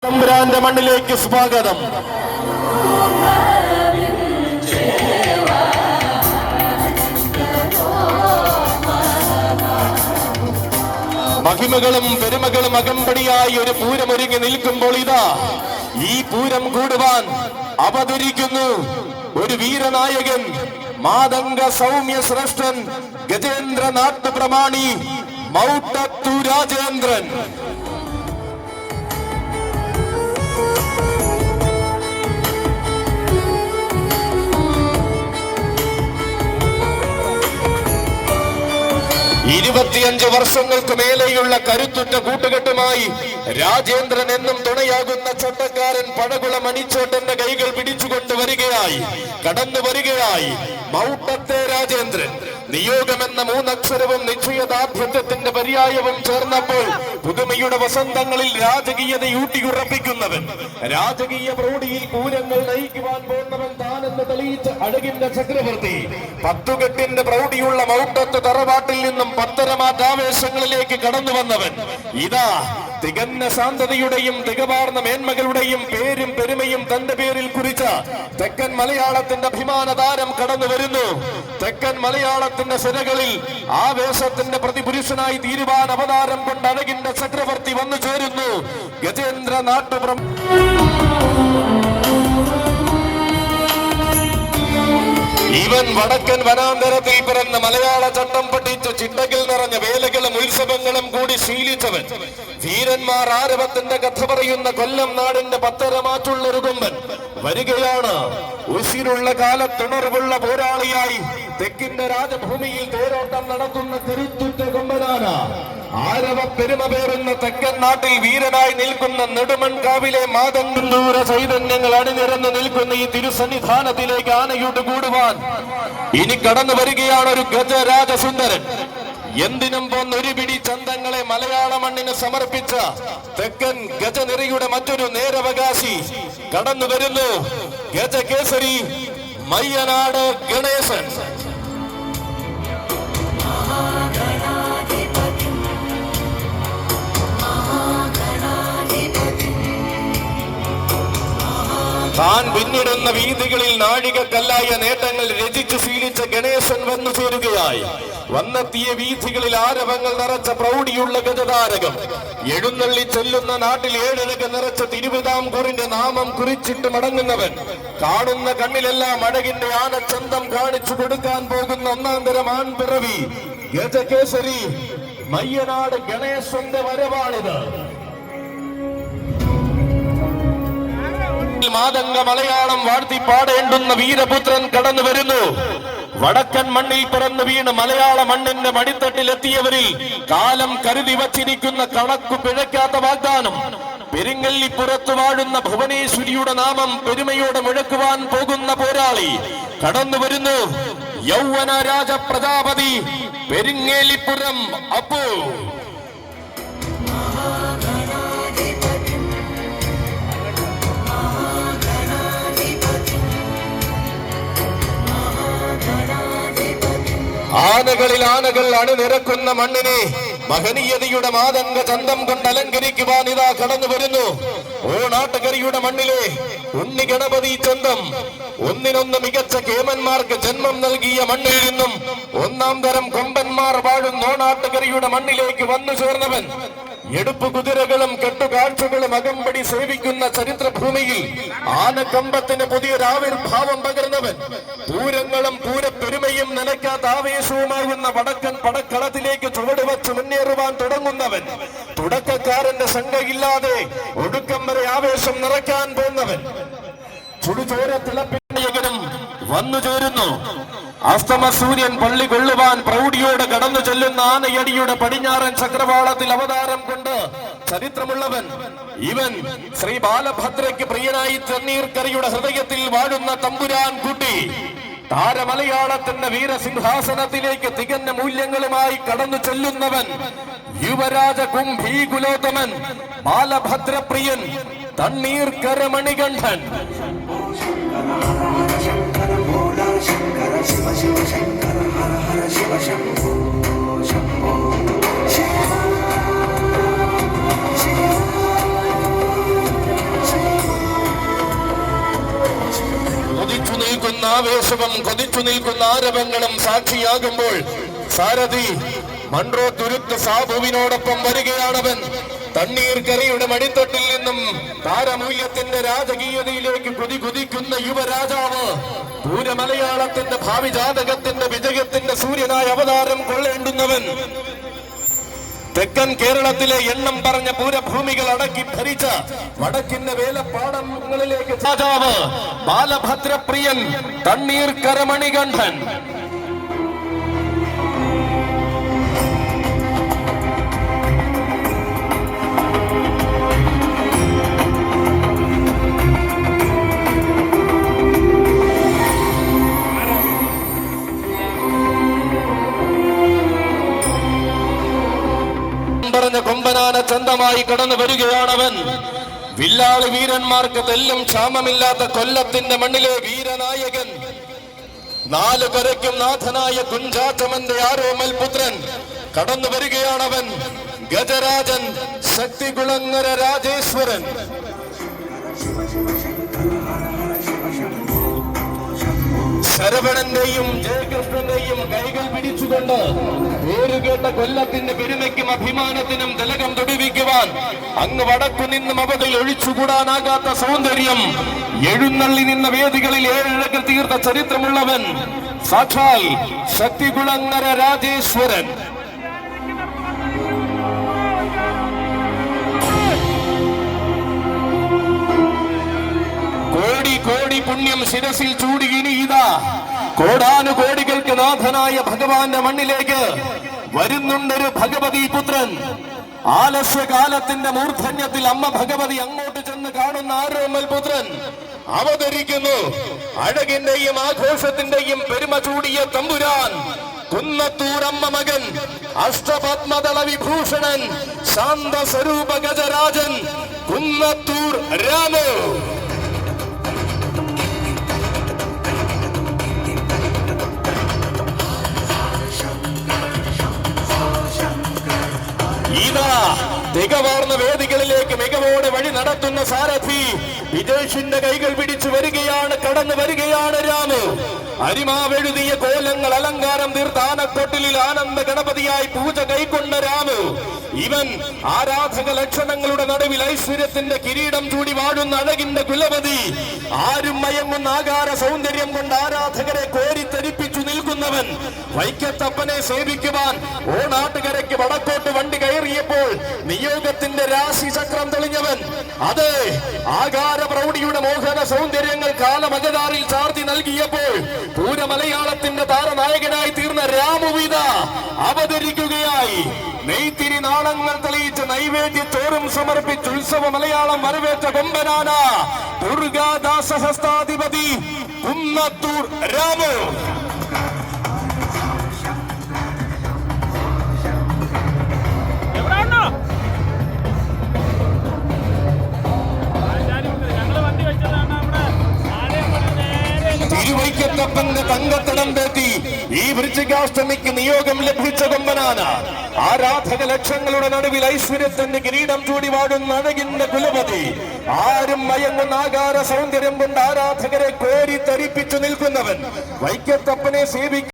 തമ്പുരാന്റെ മണ്ണിലേക്ക് സ്വാഗതം. മഹിമകളും പെരുമകളും അകമ്പടിയായി ഒരു പൂരമൊരുങ്ങി നിൽക്കുമ്പോൾ ഇതാ ഈ പൂരം കൂടുവാൻ അവതരിക്കുന്നു ഒരു വീരനായകൻ, മാതംഗ സൗമ്യ ശ്രേഷ്ഠൻ, ഗജേന്ദ്ര നാട്ടുപ്രമാണി മൗട്ടത്തു രാജേന്ദ്രൻ. ഇരുപത്തിയഞ്ച് വർഷങ്ങൾക്ക് മേലെയുള്ള കരുത്തുറ്റ കൂട്ടുകെട്ടുമായി രാജേന്ദ്രൻ എന്നും തുണയാകുന്ന ചട്ടക്കാരൻ പഴകുളം അണിച്ചോട്ടന്റെ കൈകൾ പിടിച്ചുകൊണ്ട് വരികയായി, കടന്നു വരികയായി മൗട്ടത്തെ രാജേന്ദ്രൻ. നിയോഗമെന്ന മൂന്നക്ഷരവും നിശ്ചയദാർഢ്യത്തിന്റെ പര്യായവും ചേർന്നപ്പോൾ പുതുമയുടെ വസന്തങ്ങളിൽ രാജകീയത ഊട്ടിയുറപ്പിക്കുന്നവൻ, രാജകീയ പ്രൗഢിയിൽ പൂരങ്ങൾ നയിക്കുവാൻ പോകുന്നവൻ താനെന്ന് തെളിയിച്ച അഴകിന്റെ ചക്രവർത്തി, പത്തുകെട്ടിന്റെ പ്രൗഢിയുള്ള മൗട്ടത്ത് തറവാട്ടിൽ നിന്നും പത്തരമാറ്റാവേശങ്ങളിലേക്ക് കടന്നു വന്നവൻ. ഇതാ തികഞ്ഞ ശാന്തതയുടെയും തികവാർന്ന മേന്മകളുടെയും പേരും പെരുമയും തന്റെ പേരിൽ കുറിച്ച തെക്കൻ മലയാളത്തിന്റെ അഭിമാന താരം കടന്നു വരുന്നു. തെക്കൻ മലയാളത്തിന്റെ സിരകളിൽ ആവേശത്തിന്റെ പ്രതിപുരുഷനായി തീരുവാൻ അവതാരം കൊണ്ട് അഴകിന്റെ ചക്രവർത്തി വന്നു ചേരുന്നു. ഗജേന്ദ്ര നാട്ടുപ്രം ഇവൻ വടക്കൻ വനാന്തരത്തിൽ പിറന്ന മലയാള ചട്ടം പഠിച്ച് ചിട്ടകൾ നിറഞ്ഞ വേലകളും ഉത്സവങ്ങളും കൂടി ശീലിച്ചവൻ. വീരന്മാർ ആരവത്തിന്റെ കഥ പറയുന്ന കൊല്ലം നാടിന്റെ പത്തരമാറ്റുള്ള ഒരു കൊമ്പൻ വരികയാണ്. ഉശിരുള്ള കാലത്തുണർവുള്ള പോരാളിയായി തെക്കിന്റെ രാജഭൂമിയിൽ തേരോട്ടം നടത്തുന്ന കരുത്തുറ്റ കൊമ്പനാണ്. ആരവ പെരുമ പേറുന്ന തെക്കൻ നാട്ടിൽ വീരനായി നിൽക്കുന്ന നെടുമൺകാവിലെ മാതംഗൂര ചൈതന്യങ്ങൾ അണിനിരന്ന് നിൽക്കുന്ന ഈ തിരുസന്നിധാനത്തിലേക്ക് ആനയോട്ട് കൂടുവാൻ ഇനി കടന്നു വരികയാണ് ഒരു ഗജരാജസുന്ദരൻ. എന്തിനും പോന്ന ഒരു പിടി ചന്തങ്ങളെ മലയാള മണ്ണിന് സമർപ്പിച്ച തെക്കൻ ഗജനിരയുടെ മറ്റൊരു നേരവകാശി കടന്നു വരുന്നു. ഗജകേസരി മയ്യനാട് ഗണേശൻ. താൻ പിന്നിടുന്ന വീതികളിൽ നാഴികക്കല്ലായ നേട്ടങ്ങൾ രചിച്ചു ശീലിച്ച ഗണേശൻ വന്നു ചേരുകയായി. വന്നെത്തിയ വീഥികളിൽ ആരവങ്ങൾ നിറച്ച പ്രൗഢിയുള്ള ഗജതാരകം. എഴുന്നള്ളി ചെല്ലുന്ന നാട്ടിൽ ഏഴരക നിറച്ച തിരുവിതാംകൂറിന്റെ നാമം കുറിച്ചിട്ട് മടങ്ങുന്നവൻ. കാണുന്ന കണ്ണിലെല്ലാം അഴകിന്റെ ആനച്ചന്തം കാണിച്ചു കൊടുക്കാൻ പോകുന്ന ഒന്നാന്തരം ആൺപിറവി ഗജകേസരി മയ്യനാട് ഗണേശന്റെ വരവാണിത്. മാതംഗ മലയാളം വാഴ്ത്തി പാടേണ്ടുന്ന വീരപുത്രൻ കടന്നു വരുന്നു. വടക്കൻ മണ്ണിൽ പിറന്നു വീണ് മലയാള മണ്ണിന്റെ മടിത്തട്ടിലെത്തിയവരിൽ കാലം കരുതി വച്ചിരിക്കുന്ന കണക്കു പിഴയ്ക്കാത്ത വാഗ്ദാനം. പെരിങ്ങല്ലിപ്പുറത്ത് വാഴുന്ന ഭുവനേശ്വരിയുടെ നാമം പെരുമയോടെ മുഴക്കുവാൻ പോകുന്ന പോരാളി കടന്നു വരുന്നു. യൗവന രാജ പ്രജാപതി പെരിങ്ങേലിപ്പുറം അപ്പു. ആനകളിൽ ആനകൾ അണിനിരക്കുന്ന മണ്ണിനെ മഹനീയതയുടെ മാതംഗ ചന്തം കൊണ്ട് അലങ്കരിക്കുവാൻ ഇതാ കടന്നു വരുന്നു. ഓണാട്ടുകരയുടെ മണ്ണിലെ ഉണ്ണി ഗണപതി ചന്തം ഒന്നിനൊന്ന് മികച്ച കേമന്മാർക്ക് ജന്മം നൽകിയ മണ്ണിൽ നിന്നും ഒന്നാം തരം കൊമ്പന്മാർ വാഴുന്ന ഓണാട്ടുകരയുടെ മണ്ണിലേക്ക് വന്നു ചേർന്നവൻ. എടുപ്പു കുതിരകളും കെട്ടുകാഴ്ചകളും അകമ്പടി സേവിക്കുന്ന ചരിത്രഭൂമിയിൽ ആനക്കമ്പത്തിന് പുതിയൊരാവിർഭാവം പകർന്നവൻ. പൂരങ്ങളും പൂരപ്പെരുമയും നിലയ്ക്കാത്ത ആവേശവുമാകുന്ന വടക്കൻ പടക്കളത്തിലേക്ക് ചുവടുവച്ച് മുന്നേറുവാൻ തുടങ്ങുന്നവൻ. തുടക്കക്കാരന്റെ ശങ്കയില്ലാതെ ഒടുക്കം വരെ ആവേശം നിറയ്ക്കാൻ പോകുന്നവൻ. ചുടുചോര തിളപ്പിനും വന്നു ചേരുന്നു. അസ്തമ സൂര്യൻ പള്ളി കൊള്ളുവാൻ പ്രൗഢിയോടെ കടന്നു ചെല്ലുന്ന ആനയടിയുടെ പടിഞ്ഞാറൻ ചക്രവാളത്തിൽ അവതാരം കൊണ്ട് ചരിത്രമുള്ളവൻ. ഇവൻ ശ്രീ ബാലഭദ്രയ്ക്ക് പ്രിയനായി തണ്ണീർക്കരയുടെ ഹൃദയത്തിൽ വാഴുന്ന തമ്പുരാൻ കുട്ടി. താരമലയാളത്തിന്റെ വീരസിംഹാസനത്തിലേക്ക് തികഞ്ഞ മൂല്യങ്ങളുമായി കടന്നു ചെല്ലുന്നവൻ. യുവരാജ കുംഭീകുലോത്തമൻ ബാലഭദ്രപ്രിയൻ തണ്ണീർക്കര മണികണ്ഠൻ. ശിവ ശിവ ശങ്കര ഹര ഹര ശിവ ശംഭോ ശംഭോ ശിവ നിൽക്കുന്ന ആവേശവും കൊതിച്ചു നിൽക്കുന്ന ആരവങ്ങളും സാക്ഷിയാകുമ്പോൾ സാരഥി മൺറോ തുരുത്ത് സാബുവിനോടൊപ്പം വരികയാണവൻ. തണ്ണീർക്കരയുടെ മടിത്തട്ടിൽ നിന്നും താരമൂല്യത്തിന്റെ രാജകീയതയിലേക്ക് കുതിക്കുന്ന യുവരാജാവ്, പൂരമലയാളത്തിന്റെ ഭാവി ജാതകത്തിന്റെ വിജയത്തിന്റെ സൂര്യനായ അവതാരം കൊള്ളേണ്ടുന്നവൻ, തെക്കൻ കേരളത്തിലെ എണ്ണം പറഞ്ഞ പൂരഭൂമികൾ അടക്കി ഭരിച്ച വടക്കിന്റെ വേലപ്പാടങ്ങളിലേക്ക് രാജാവ് ബാലഭദ്രപ്രിയൻ തണ്ണീർക്കര മണികണ്ഠൻ. പറഞ്ഞ കൊമ്പനാന ചന്തമായി കടന്നു വരികയാണവൻ. വില്ലാളി വീരന്മാർക്ക് തെല്ലും ക്ഷാമമില്ലാത്ത കൊല്ലത്തിന്റെ മണ്ണിലെ വീരനായകൻ, നാലു കരയ്ക്കും നാഥനായ കുഞ്ചാറ്റമന്റെ ആരോമൽ പുത്രൻ കടന്നു വരികയാണവൻ. ഗജരാജൻ ശക്തികുളങ്ങര രാജേശ്വരൻ. ശരവണന്റെയും ജയകൃഷ്ണന്റെയും കൈകൾ പിടിച്ചുകൊണ്ട് പേരുകേട്ട കൊല്ലത്തിന്റെ പെരുമയ്ക്കും അഭിമാനത്തിനും തിലകം തൊടുവിക്കുവാൻ അങ്ങ് വടക്കു നിന്നും അവതിൽ ഒഴിച്ചുകൂടാനാകാത്ത സൗന്ദര്യം എഴുന്നള്ളി നിന്ന വേദികളിൽ ഏഴഴക് തീർത്ത ചരിത്രമുള്ളവൻ സാക്ഷാൽ ശക്തികുളങ്ങര രാജേശ്വരൻ. കോടി കോടി പുണ്യം ശിരസിൽ ചൂടി ഇനി ഇതാ കോടാനുകോടികൾക്ക് നാഥനായ ഭഗവാന്റെ മണ്ണിലേക്ക് വരുന്നുണ്ടൊരു ഭഗവതി പുത്രൻ. ആലസ്യകാലത്തിന്റെ മൂർധന്യത്തിൽ അമ്മ ഭഗവതി അങ്ങോട്ട് ചെന്ന് കാണുന്ന ആരോമൽ പുത്രൻ അവതരിക്കുന്നു. അഴകിന്റെയും ആഘോഷത്തിന്റെയും പെരുമ ചൂടിയ തമ്പുരാൻ, കുന്നത്തൂർ അമ്മ മകൻ, അഷ്ടപത്മദള വിഭൂഷണൻ, ശാന്ത സ്വരൂപ ഗജരാജൻ, കുന്നത്തൂർ രാമു. ഇതാ തികവാർന്ന വേദികളിലേക്ക് മികവോടെ വഴി നടത്തുന്ന സാരഥി വിദേശിന്റെ കൈകൾ പിടിച്ചു വരികയാണ്, കടന്നു വരികയാണ് രാമു. അരിമാവെഴുതിയ കോലങ്ങൾ അലങ്കാരം തീർത്ത ആനക്കൊട്ടിലിൽ ആനന്ദ ഗണപതിയായി പൂജ കൈക്കൊണ്ട രാമു. ഇവൻ ആരാധക ലക്ഷണങ്ങളുടെ നടുവിൽ ഐശ്വര്യത്തിന്റെ കിരീടം ചൂടി വാഴുന്ന അഴകിന്റെ കുലപതി. ആരും മയങ്ങുന്ന ആകാര സൗന്ദര്യം കൊണ്ട് ആരാധകരെ കോരിത്തെരിപ്പിച്ചു നിൽക്കുന്നവൻ. വൈക്കത്തപ്പനെ സേവിക്കുവാൻ ഓണാട്ടുകരയ്ക്ക് വടക്കോട്ട് വണ്ടി കയറിയപ്പോൾ നിയോഗത്തിന്റെ രാശി ചക്രം തെളിഞ്ഞവൻ. അതെ, ആകാര പ്രൗഢിയുടെ മോഹന സൗന്ദര്യങ്ങൾ കാലമകതാറിൽ ചാർത്തി നൽകിയപ്പോൾ പൂരമലയാളത്തിന്റെ താരനായകനായി തീർന്ന രാമുവിത അവതരിക്കുകയായി. നെയ്ത്തിരി നാളങ്ങൾ തെളിയിച്ച് നൈവേദ്യത്തോറും സമർപ്പിച്ച് ഉത്സവ മലയാളം വരവേറ്റ കൊമ്പനാന ദുർഗാദാസഹസ്താധിപതി കുന്നത്തൂർ രാമു. തിരുവൈക്കത്തപ്പന്റെ തങ്കത്തടം പേറ്റി ഈ വൃശ്ചികാഷ്ടമിക്ക് നിയോഗം ലഭിച്ച കൊമ്പനാന ആരാധക ലക്ഷങ്ങളുടെ നടുവിൽ ഐശ്വര്യത്തിന്റെ കിരീടം ചൂടി വാടുന്ന അഴകിന്റെ കുലപതി. ആരും മയങ്ങുന്ന ആകാര സൗന്ദര്യം കൊണ്ട് ആരാധകരെ കോരി തരിപ്പിച്ചു നിൽക്കുന്നവൻ. വൈക്കത്തപ്പനെ സേവിക്കും